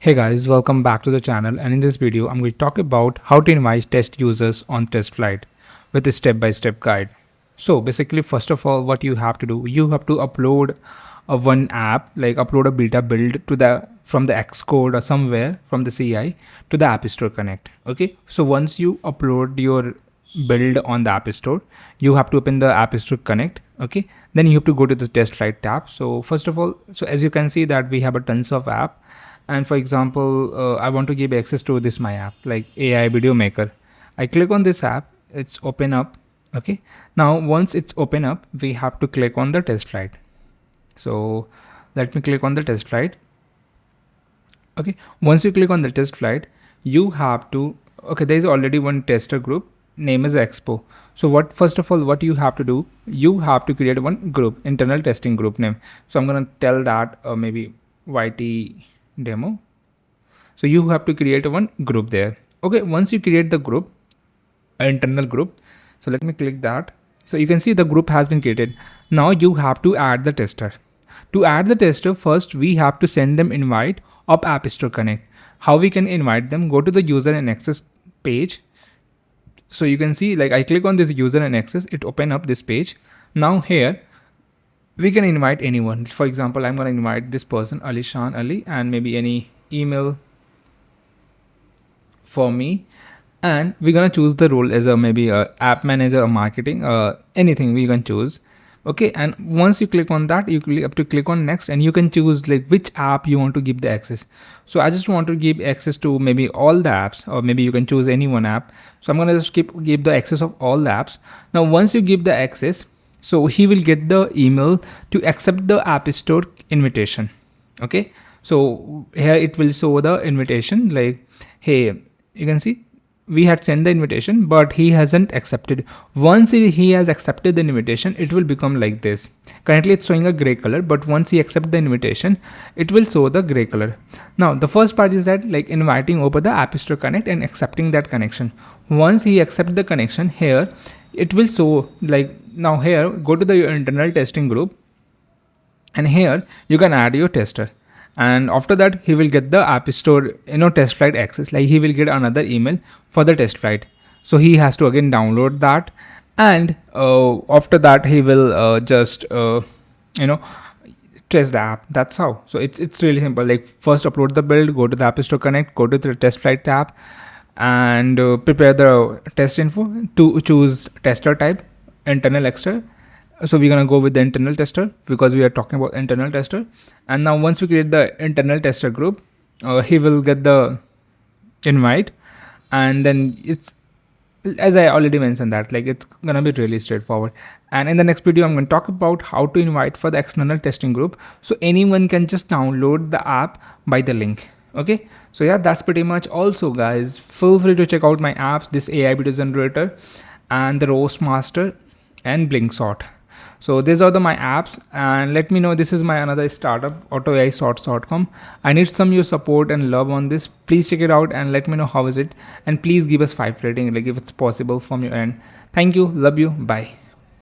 Hey guys, welcome back to the channel, and in this video I'm going to talk about how to invite test users on TestFlight with a step-by-step guide. So basically, first of all, what you have to do, you have to upload a one app, like upload a beta build to the from the Xcode or somewhere from the CI to the App Store Connect. Okay, so once you upload your build on the App Store, you have to open the App Store Connect. Okay, then you have to go to the TestFlight tab. So first of all, so as you can see that we have a tons of app, and for example I want to give access to this my app like AI video maker. I click on this app, it's open up. Okay, now once it's open up, we have to click on the test flight. So let me click on the test flight. Okay, once you click on the test flight, you have to, okay, there is already one tester group, name is expo. So what, first of all, what you have to do, you have to create one group, internal testing group name. So I'm going to tell that maybe YT demo. So you have to create one group there. Okay, once you create the group, internal group, so let me click that. So you can see the group has been created. Now you have to add the tester. To add the tester, first we have to send them invite of App Store Connect. How we can invite them? Go to the user and access page. So you can see, like, I click on this user and access, it open up this page. Now here we can invite anyone. For example, I'm going to invite this person, Alishan Ali, and maybe any email for me, and we're gonna choose the role as a maybe a app manager or marketing, anything we can choose. Okay, and once you click on that, you have to click on next, and you can choose like which app you want to give the access. So I just want to give access to maybe all the apps, or maybe you can choose any one app. So I'm gonna just give the access of all the apps. Now once you give the access, so he will get the email to accept the App Store invitation. Okay, so here it will show the invitation like, hey, you can see we had sent the invitation but he hasn't accepted. Once he has accepted the invitation, it will become like this. Currently it's showing a gray color, but once he accepts the invitation, it will show the gray color. Now the first part is that like inviting over the App Store Connect and accepting that connection. Once he accepts the connection, here it will show like, now here go to the internal testing group, and here you can add your tester, and after that he will get the App Store test flight access. Like he will get another email for the test flight, so he has to again download that, and after that he will just you know test the app. That's how. So it's really simple. Like first upload the build, go to the App Store Connect, go to the test flight tab, and prepare the test info to choose tester type, internal, external. So we're gonna go with the internal tester because we are talking about internal tester. And now once we create the internal tester group, he will get the invite, and then it's, as I already mentioned, that like it's gonna be really straightforward. And in the next video I'm going to talk about how to invite for the external testing group, so anyone can just download the app by the link. Okay, so yeah, that's pretty much. Also guys, feel free to check out my apps, this AI video generator and the roast master and blinkshot. So these are my apps, and let me know. This is my another startup, autoaisorts.com. I need some your support and love on this. Please check it out and let me know how is it, and please give us 5 rating like if it's possible from your end. Thank you, love you, bye.